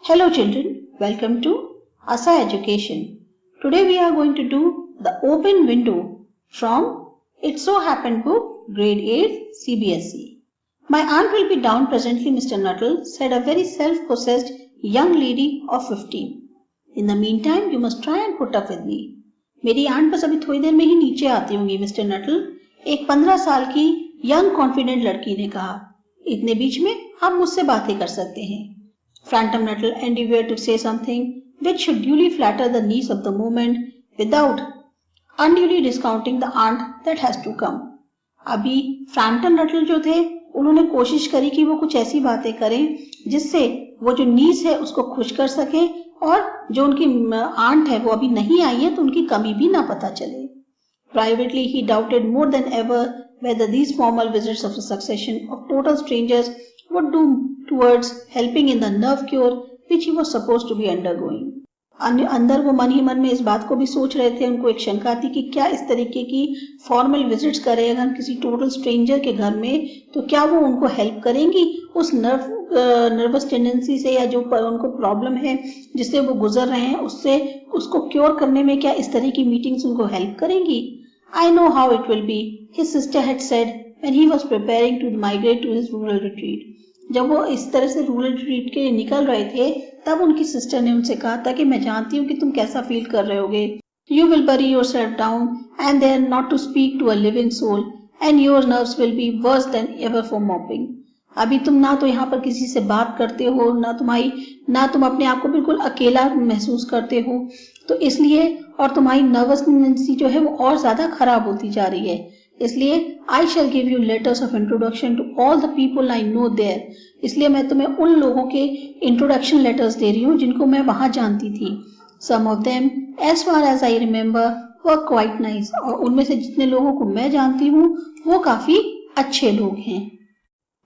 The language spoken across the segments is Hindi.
Hello children, welcome to Asa Education. Today we are going to do the open window from It So Happened book, grade 8 CBSE. My aunt will be down presently, Mr. Nuttall, said a very self-possessed young lady of 15. In the meantime, you must try and put up with me. मेरी आंट बस अभी थोड़ी देर में ही नीचे आती होंगी मिस्टर नटल, एक 15 साल की यंग कॉन्फिडेंट लड़की ने कहा. इतने बीच में आप मुझसे बातें कर सकते हैं. Phantom Nuttall endeavored to say something which should duly flatter the niece of the moment without unduly discounting the aunt that has to come. अभी Phantom Nuttall जो थे उन्होंने कोशिश करी कि वो कुछ ऐसी बातें करें जिससे वो जो नीस है उसको खुश कर सके और जो उनकी आंट है वो अभी नहीं आई है तो उनकी कमी भी ना पता चले. Privately he doubted more than ever whether these formal visits of a succession of total strangers would do towards helping in the nerve cure which he was supposed to be undergoing. अंदर वो मन ही मन में इस बात को भी सोच रहे थे. उनको एक शंका थी कि क्या इस तरीके की फॉर्मल विजिट्स करें अगर किसी टोटल स्ट्रेंजर के घर में तो क्या वो उनको हेल्प करेंगी उस नर्वस टेंडेंसी से या जो उनको प्रॉब्लम है जिससे वो गुजर रहे हैं उससे उसको क्योर करने में क्या इस तरह की मीटिंग्स उनको हेल्प करेंगी. I know how it will be, his sister had said when he was preparing to migrate to his rural retreat. जब वो इस तरह से रूरल रिट्रीट के लिए निकल रहे थे तब उनकी सिस्टर ने उनसे कहा था कि मैं जानती हूँ कि तुम कैसा फील कर रहे होगे. You will bury yourself down and then not to speak to a living soul and your nerves will be worse than ever for mopping. अभी तुम ना तो यहाँ पर किसी से बात करते हो ना तुम अपने आप को बिल्कुल अकेला महसूस करते हो तो इसलिए और तुम्हारी नर्वस टेंडेंसी जो है वो और ज्यादा खराब होती जा रही है. इसलिए I shall give you letters of introduction to all the people I know there. इसलिए मैं तुम्हें उन लोगों के इंट्रोडक्शन लेटर्स दे रही हूँ जिनको मैं वहां जानती थी. Some of them, as far as I remember, were quite nice. और उनमें से जितने लोगों को मैं जानती हूँ वो काफी अच्छे लोग हैं.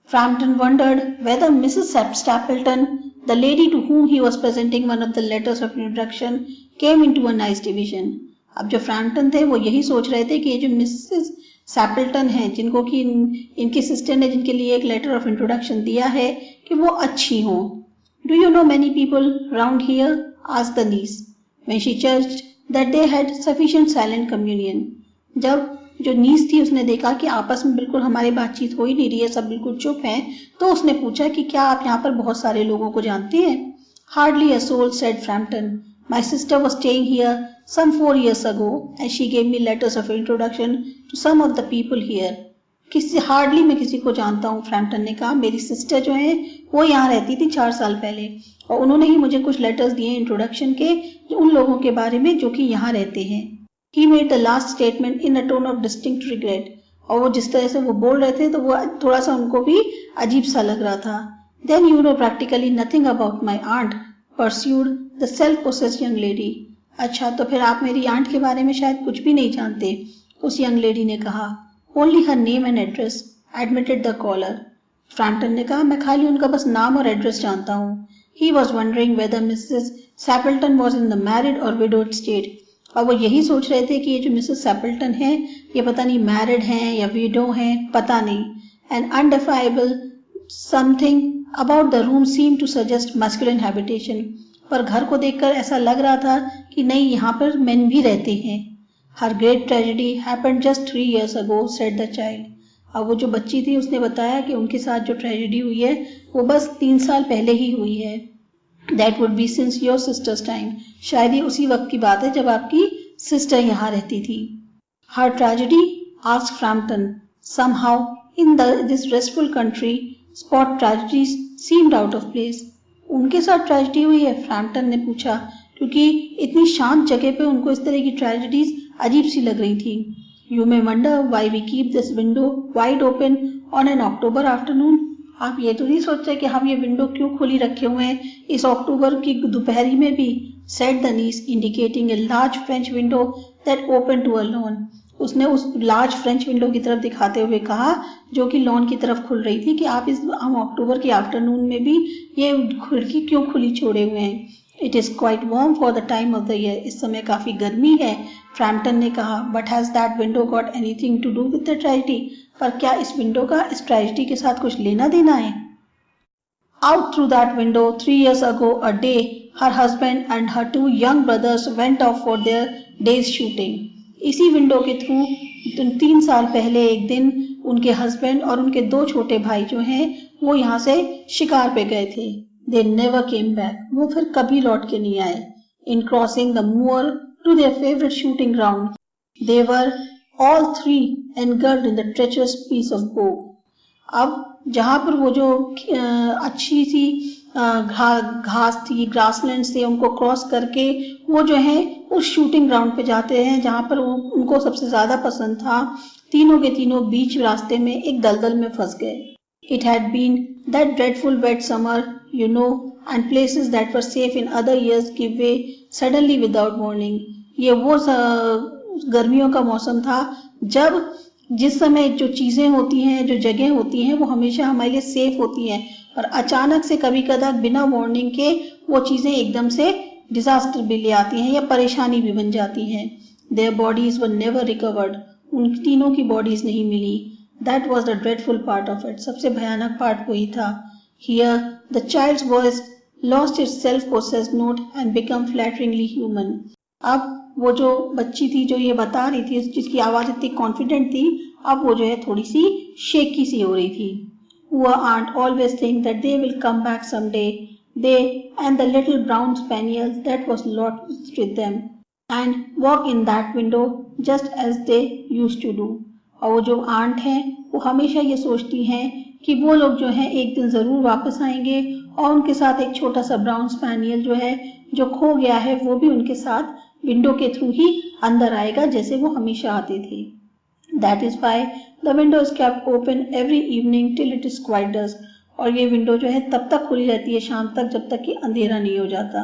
Frampton wondered whether Mrs. Stapleton, the lady to whom he was presenting one of the letters of introduction, came into a nice division. अब जो फ्रैम्पटन थे वो यही सोच रहे थे कि ये जो मिसेस सैपल्टन है जिनको कि इनकी सिस्टर ने जिनके लिए एक लेटर ऑफ इंट्रोडक्शन दिया है कि वो अच्छी हों. Do you know many people round here asked the niece when she judged that they had sufficient silent communion. जब जो नीस थी उसने देखा कि आपस में बिल्कुल हमारी बातचीत हो ही नहीं रही है, सब बिल्कुल चुप हैं, तो उसने पूछा कि क्या आप यहाँ पर बहुत सारे लोगों को जानती हैं. Hardly a soul, said Frampton. My sister was staying here some 4 years ago and she gave me letters of introduction to some of the people here. Hardly मैं किसी को जानता हूँ, फ्रैम्पटन ने कहा. मेरी सिस्टर जो है वो यहाँ रहती थी 4 साल पहले और उन्होंने ही मुझे कुछ लेटर्स दिए इंट्रोडक्शन के उन लोगों के बारे में जो कि यहाँ रहते हैं. He made the last statement in a tone of distinct regret. और वो जिस तरह से वो बोल रहे थे तो वो थोड़ा सा उनको भी अजीब सा लग रहा था. Then you know practically nothing about my aunt, pursued the self-possessed young lady. अच्छा तो फिर आप मेरी आंट के बारे में शायद कुछ भी नहीं जानते, उस यंग लेडी ने कहा. Only her name and address, admitted the caller. Frampton ने कहा मैं खाली उनका बस नाम और एड्रेस जानता हूँ. He was wondering whether Mrs. Stapleton was in the married or widowed state. और वो यही सोच रहे थे कि ये जो मिसेस सैपल्टन है ये पता नहीं मैरिड हैं या विडो हैं, पता नहीं. An undefinable something about the room seemed to suggest masculine habitation. पर घर को देखकर ऐसा लग रहा था कि नहीं यहाँ पर मेन भी रहते हैं. Her great tragedy happened just 3 years ago, said the child. अब वो जो बच्ची थी उसने बताया कि उनके साथ जो ट्रेजेडी हुई है वो बस 3 साल पहले ही हुई है. That would be since your sister's time. शायद ये उसी वक्त की बात है जब आपकी सिस्टर यहाँ रहती थी. Her tragedy, asked Frampton. Somehow in this restful country, spot tragedies seemed out of place. उनके साथ ट्रेजेडी हुई है, फ्रैम्पटन ने पूछा, क्योंकि इतनी शांत जगह पे उनको इस तरह की ट्रेजेडीज अजीब सी लग रही थी. You may wonder why we keep this window wide open on an October afternoon. आप ये तो नहीं सोचते कि हम ये विंडो क्यों खुली रखे हुए हैं इस अक्टूबर की दोपहरी में भी, said the niece, indicating a large French window that opened to a lawn. उसने उस लार्ज फ्रेंच विंडो की तरफ दिखाते हुए कहा जो कि लॉन की तरफ खुल रही थी कि आप इस अक्टूबर की आफ्टरनून में भी ये खिड़की क्यों खुली छोड़े हुए हैं. It is quite warm for the time of the year. इस समय काफी गर्मी है, फ्रैम्पटन ने कहा. But has that window got anything to do with the tragedy. पर क्या इस विंडो का इस ट्रेजेडी के साथ कुछ लेना देना है. Out through that window 3 years ago a day her husband and her 2 young brothers went off for their day's shooting. इसी विंडो के थ्रू 3 साल पहले एक दिन उनके हस्बैंड और उनके 2 छोटे भाई जो हैं वो यहाँ से शिकार पे गए थे. They never came back. वो फिर कभी लौट के नहीं आए. In crossing the moor to their favorite shooting ground, they were all 3 engulfed in the treacherous piece of bog. अब जहाँ पर वो जो अच्छी सी घास थी, ग्रासलैंड से उनको क्रॉस करके वो जो है उस शूटिंग ग्राउंड पे जाते हैं जहाँ पर उनको सबसे ज्यादा पसंद था. तीनों के तीनों बीच रास्ते में एक दलदल में फंस गए. It had been that dreadful wet summer, you know, and places that were safe in other years give way suddenly without warning. ये वो गर्मियों का मौसम था जब जिस समय जो चीजें होती हैं, जो जगह होती हैं वो हमेशा हमारे लिए सेफ होती हैं और अचानक से कभी कदार बिना वार्निंग के वो चीजें एकदम से डिजास्टर भी ले आती हैं या परेशानी भी बन जाती हैं. Their bodies were never recovered. उन तीनों की बॉडीज नहीं मिली. That was the dreadful part of it. सबसे भयानक पार्ट वही था. Here the child's voice lost its self-possessed note and became flatteringly human. अब वो जो बच्ची थी जो ये बता रही थी जिसकी आवाज इतनी कॉन्फिडेंट थी अब वो जो है थोड़ी सी शेकी सी हो रही थी. Poor aunt always think that they will come back someday. They and the little brown spaniel that was lost with them and walk in that window just as they used to do. और वो जो आंट हैं वो हमेशा ये सोचती हैं कि वो लोग जो हैं एक दिन जरूर वापस आएंगे और उनके साथ एक छोटा सा ब्राउन स्पैनियल जो है जो खो गया है वो भी उनके साथ विंडो के थ्रू ही अंदर आएगा जैसे वो हमेशा आते थे. That is why the window is kept open every evening till it is quite dusk. और ये विंडो जो है तब तक खुली रहती है शाम तक जब तक कि अंधेरा नहीं हो जाता.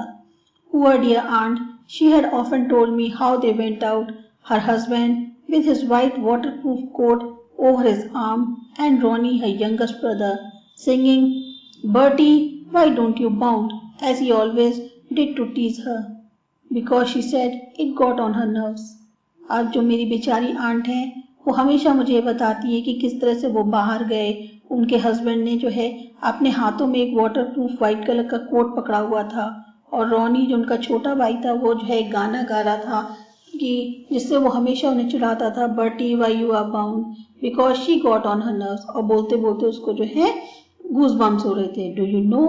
Poor dear aunt, she had often told me how they went out, her husband with his white waterproof coat over his arm and Ronnie, her youngest brother, singing, "Bertie, why don't you bound?" as he always did to tease her, because she said it got on her nerves. अब जो मेरी बेचारी आंट है वो हमेशा मुझे बताती है कि किस तरह से वो बाहर गए. उनके हस्बैंड ने जो है अपने हाथों में एक वाटरप्रूफ व्हाइट कलर का कोट पकड़ा हुआ था और रॉनी जो उनका छोटा भाई था वो जो है गाना गा रहा था कि जिससे वो हमेशा उन्हें चिढ़ाता था, "Bertie, why you are bound?" because she got on her nerves. और बोलते बोलते उसको जो है गूज बम्स हो रहे थे. Do you know,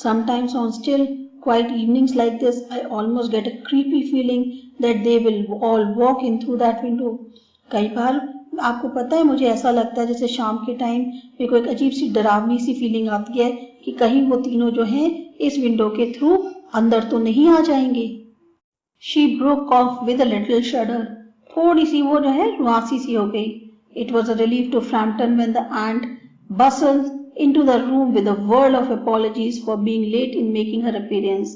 sometimes on still quiet evenings like this, I almost get a creepy feeling that they will all walk in through that window. कई बार आपको पता है मुझे ऐसा लगता है जैसे शाम के टाइम मेरे को एक अजीब सी डरावनी सी फीलिंग आती है कि कहीं वो तीनों जो हैं इस विंडो के थ्रू अंदर तो नहीं आ जाएंगे. She broke off with a little shudder. थोड़ी सी वो जो है रुआसी सी हो गई. It was a relief to Frampton when the aunt bustled into the room with a whirl of apologies for being late in making her appearance.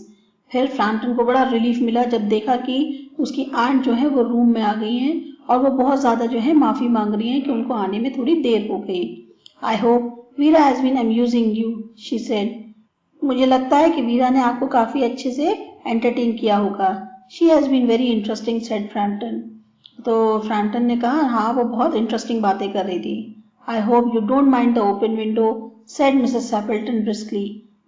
फिर फ्रैम्पटन को बड़ा रिलीफ मिला जब देखा कि उसकी आंट जो है वो रूम में आ गई हैं और वो बहुत ज्यादा जो है माफी मांग रही हैं कि उनको आने में थोड़ी देर हो गई. I hope Veera has been amusing you, she said. मुझे लगता है कि वीरा ने आपको काफी अच्छे से एंटरटेन किया होगा. She has been very interesting, said Frampton. तो फ्रैम्पटन ने कहा हाँ वो बहुत इंटरेस्टिंग बातें कर रही थी. I hope you don't mind the open window, said Mrs. Sappleton briskly.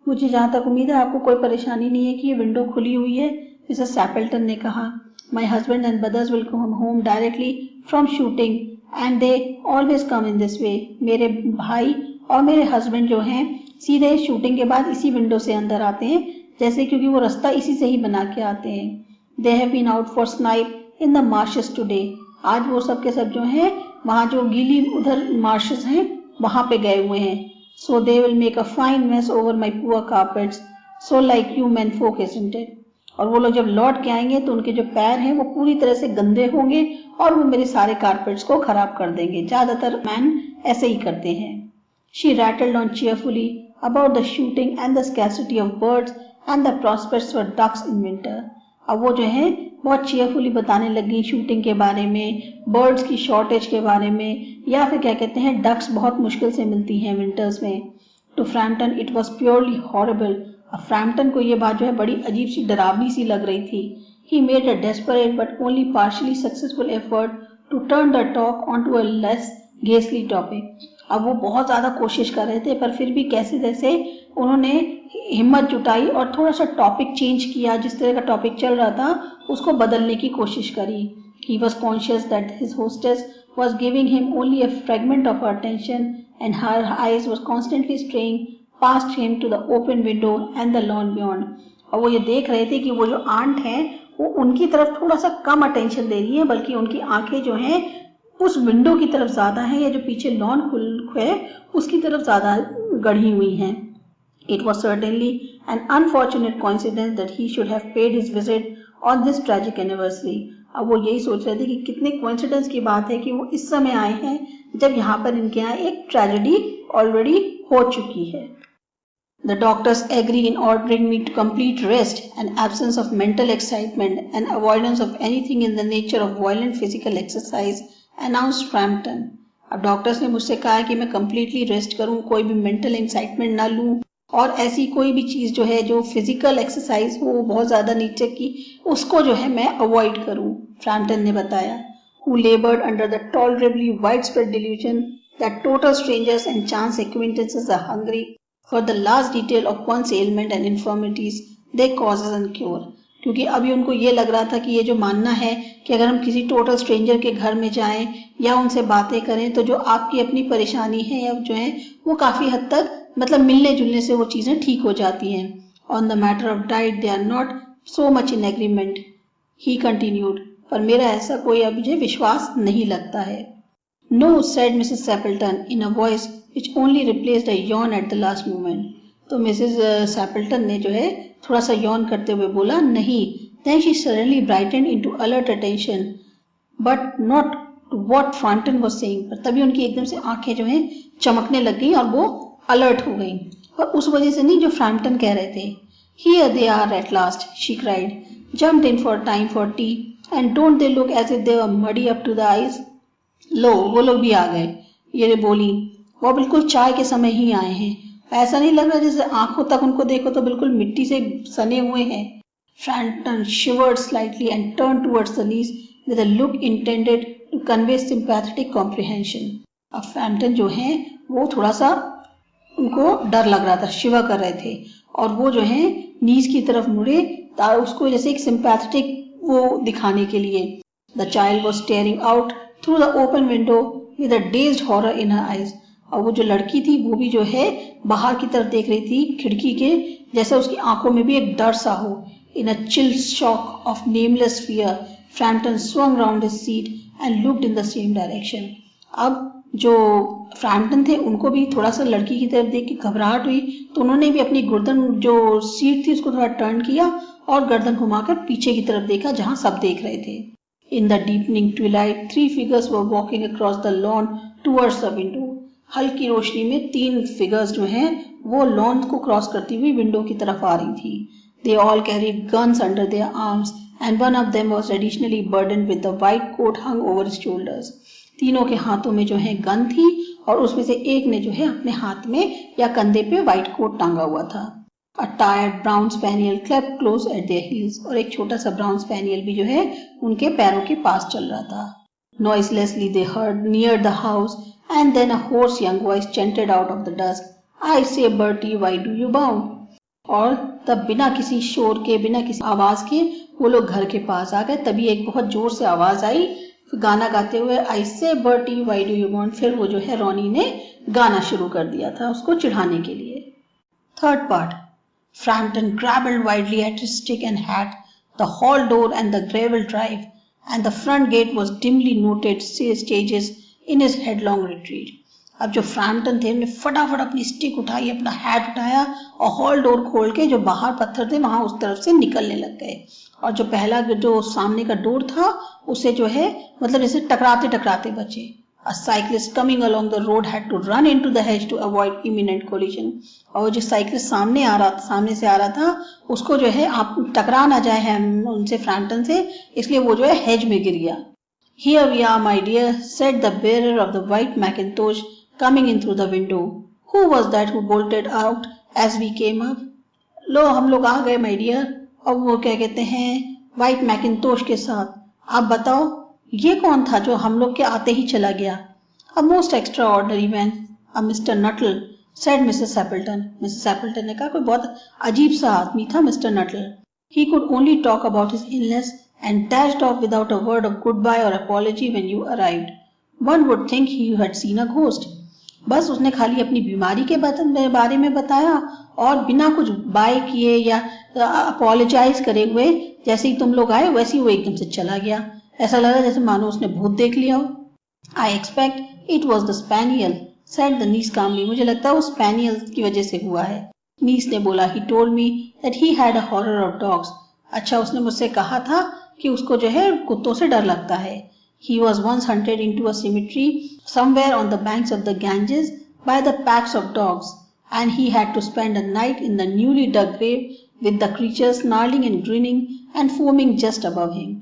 मुझे जहाँ तक उम्मीद है आपको कोई परेशानी नहीं है कि ये विंडो खुली हुई है, मिसेस सैपल्टन ने कहा. My husband and brothers will come home directly from shooting and they always come in this way. मेरे भाई और मेरे हस्बैंड जो हैं सीधे शूटिंग के बाद इसी विंडो से अंदर आते हैं जैसे क्योंकि वो रास्ता इसी से ही बना के आते हैं. They have been out for snipe in the marshes today. आज वो सब के सब जो हैं वहाँ जो गीली उधर मार्शेस हैं वहाँ पे गए हुए हैं. So they will make a fine mess over my poor carpets. So like you men folk, isn't it? और वो लोग जब लौट के आएंगे तो उनके जो पैर हैं वो पूरी तरह से गंदे होंगे और वो मेरे सारे कारपेट्स को खराब कर देंगे. ज्यादातर मैन ऐसे ही करते हैं. She rattled on cheerfully about the shooting and the scarcity of birds and the prospects for ducks in winter. अब वो जो है बहुत चीयरफुली बताने लगी शूटिंग के बारे में, बर्ड्स की शॉर्टेज के बारे में, या फिर क्या कहते हैं डक्स बहुत मुश्किल से मिलती हैं विंटर्स में. To Frampton it was purely horrible. अब फ्रैम्पटन को ये बात जो है बड़ी अजीब सी डरावनी सी लग रही थी. He made a desperate but only partially successful effort to turn the talk on to a less ghastly topic. अब वो बहुत ज्यादा कोशिश कर रहे थे पर फिर भी कैसे तैसे उन्होंने हिम्मत जुटाई और थोड़ा सा टॉपिक चेंज किया, जिस तरह का टॉपिक चल रहा था उसको बदलने की कोशिश करी। He was conscious that his hostess was giving him only a fragment of her attention and her eyes were constantly straying past him to the open window and the lawn beyond. और वो ये देख रहे थे कि वो जो आंट हैं वो उनकी तरफ थोड़ा सा कम अटेंशन दे रही है, बल्कि उनकी आंखें जो हैं उस विंडो की तरफ ज़्यादा हैं, या जो पीछे लॉन खुल है उसकी तरफ ज़्यादा गढ़ी हुई हैं। It was certainly an unfortunate coincidence that he should have paid his visit on this tragic anniversary. अब वो यही सोच रहे थे कि कितने कोइंसिडेंस की बात है कि वो इस समय आए हैं जब यहाँ पर इनके यहाँ एक ट्रेजेडी ऑलरेडी हो चुकी है। The doctors agree in ordering me to complete rest and absence of mental excitement and avoidance of anything in the nature of violent physical exercise, announced Frampton. अब डॉक्टर्स ने मुझसे कहा कि मैं कम्प्लीटली रेस्ट करूं, कोई भी मेंटल एक्साइटमेंट ना लूं और ऐसी कोई भी चीज़ जो है जो फिजिकल एक्सरसाइज हो बहुत ज़्यादा नीचे की उसको जो है मैं अवॉइड करूं, फ्रैम्पटन ने बताया। Who labored under the tolerably widespread delusion that total strangers and chance acquaintances are hungry for the last detail of one's ailment and infirmities they causes and cure. क्योंकि अभी उनको ये लग रहा था कि ये जो मानना है कि अगर हम किसी टोटल स्ट्रेंजर के घर में जाएं या उनसे बातें करें तो जो आपकी अपनी परेशानी है या जो है वो काफ़ी हद तक मतलब मिलने जुलने से वो चीज़ें ठीक हो जाती हैं। On the matter of diet they are not so much in agreement, he continued, पर मेरा ऐसा कोई अब मुझे विश्वास नहीं लगता है। No, said Mrs Stapleton in a voice which only replaced a yawn at the last moment. तो मिसेस सैपल्टन ने जो है थोड़ा सा यॉन करते हुए बोला नहीं। Then she suddenly brighten into alert attention but not to what Frampton was saying, पर तभी उनकी एकदम से आंखें जो हैं चमकने लग गई और वो अलर्ट हो गई, और उस वजह से नहीं जो फ्रैम्पटन कह रहे थे। Here they are at last, she cried, jumped in for time for tea, and don't they look as if they were muddy up to the eyes? लो वो लोग भी आ गए, ये बोली, वो बिल्कुल चाय के समय ही आए हैं, ऐसा नहीं लग रहा जैसे आंखों तक उनको देखो तो बिल्कुल मिट्टी से सने हुए हैं। Frampton shivered slightly and turned towards the niece with a look intended to convey sympathetic comprehension. अब फ्रैम्पटन जो हैं वो थोड़ा सा उनको डर लग रहा था, शिवा कर रहे थे, और वो जो है नीज की तरफ मुड़े उसको जैसे एक सिंपैथेटिक वो दिखाने के लिए। The child was steering out through the open window with a dazed horror in her eyes. और वो जो लड़की थी वो भी जो है बाहर की तरफ देख रही थी खिड़की के, जैसे उसकी आंखों में भी एक डर सा हो। In a chill shock of nameless fear Frampton swung round his seat and looked in the same direction. अब जो फ्रैम्पटन थे उनको भी थोड़ा सा लड़की की तरफ देख के घबराहट हुई, तो उन्होंने भी अपनी गर्दन जो सीट थी उसको थोड़ा टर्न किया और गर्दन घुमाकर पीछे की तरफ देखा जहां सब देख रहे थे। In the deepening Twilight 3 figures were walking across the lawn towards the window. हल्की रोशनी में 3 फिगर्स जो हैं वो लॉन को क्रॉस करती हुई विंडो की तरफ आ रही थी। They all carried guns under their arms and one of them was additionally burdened with the white coat hung over his shoulders. तीनों के हाथों में जो है गन थी और उसमें से एक ने जो है अपने हाथ में या कंधे पे व्हाइट कोट टांगा हुआ था। A tired brown spaniel crept close at their heels, और एक छोटा सा ब्राउन स्पैनियल भी जो है उनके पैरों के पास चल रहा था। Noiselessly they heard near the house and then a hoarse young voice chanted out of the dusk, I say Bertie, why do you bound? और तब बिना किसी शोर के बिना किसी आवाज के वो लोग घर के पास आ गए। तभी एक बहुत जोर से आवाज आई गाना गाते हुए, आई से Bertie why do you want. फिर वो जो है रोनी ने गाना शुरू कर दिया था उसको चिढ़ाने के लिए। Third part. Frampton grappled widely at his stick and hat, the hall door and the gravel drive, and the front gate was dimly noted stages in his headlong retreat. अब जो फ्रैम्पटन थे उन्होंने फटाफट अपनी स्टिक उठाई, अपना हैट उठाया और हॉल डोर खोल के जो बाहर पत्थर थे वहां उस तरफ से निकलने लग गए। और जो पहला जो सामने का डोर था उसे जो है मतलब जैसे टकराते टकराते बचे। A cyclist coming along the road had to run into the hedge to avoid imminent collision. और जो साइकिलिस्ट सामने से आ रहा था उसको जो है आप टकरा ना जाए हैं उनसे फ्रैम्पटन से, इसलिए वो जो है हेज में गिर गया। Here we are, my dear, said the bearer of the white mackintosh coming in through the window. Who was that who bolted out as we came up? लो हम लोग आ गए my dear। और वो क्या कहते हैं व्हाइट मैकिनतोश के साथ। आप बताओ ये कौन था जो हम लोग के आते ही चला गया? A most extraordinary man, a Mr. Nuttall, said Mrs. Appleton. Mrs. Appleton ने कहा कोई बहुत अजीब सा आदमी था mister Nuttall. He could only talk about his illness and dashed off without a word of goodbye or apology when you arrived. One would think he had seen a ghost. बस उसने खाली अपनी बीमारी के बारे में बताया और बिना कुछ बाय किए या अपोलोजाइज करे हुए जैसे ही तुम लोग आए वैसे ही वो एकदम से चला गया. ऐसा लगा जैसे मानो उसने भूत देख लिया हो. I expect it was the spaniel, said the niece calmly. मुझे लगता है वो स्पेनियल की वजह से हुआ है. नीस ने बोला, he told me that he had a horror of dogs. अच्छा, उसने मुझसे कहा था कि उसको जो है कुत्तों से डर लगता है. He was once hunted into a cemetery somewhere on the banks of the Ganges by the packs of dogs, and he had to spend a night in the newly dug grave with the creatures snarling and grinning and foaming just above him.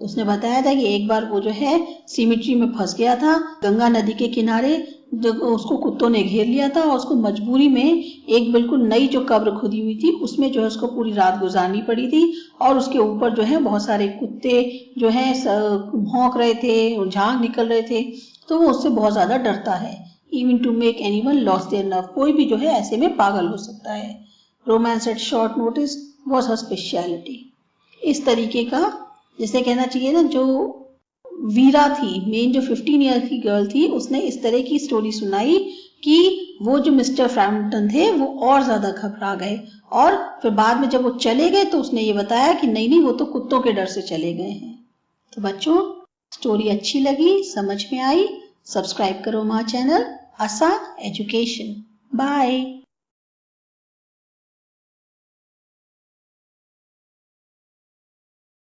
उसने बताया था कि एक बार वो जो है सिमिट्री में फंस गया था गंगा नदी के किनारे, जो उसको कुत्तों ने घेर लिया था और उसको मजबूरी में एक बिल्कुल नई जो कब्र खुदी हुई थी उसमें जो है उसको पूरी रात गुजारनी पड़ी थी और उसके ऊपर जो है बहुत सारे कुत्ते जो है भौंक रहे थे, झाग निकल रहे थे, तो वो उससे बहुत ज्यादा डरता है. Even to make anyone loss their nerve, कोई भी जो है ऐसे में पागल हो सकता है. Romance at short notice was her speciality. इस तरीके का जैसे कहना चाहिए ना, जो वीरा थी, मेन जो 15 ईयर की गर्ल थी, उसने इस तरह की स्टोरी सुनाई कि वो जो मिस्टर फ्रैम्पटन थे वो और ज्यादा घबरा गए और फिर बाद में जब वो चले गए तो उसने ये बताया कि नहीं वो तो कुत्तों के डर से चले गए हैं. तो बच्चों, स्टोरी अच्छी लगी, समझ में आई, सब्सक्राइब करो हमारा चैनल आसा एजुकेशन. बाय.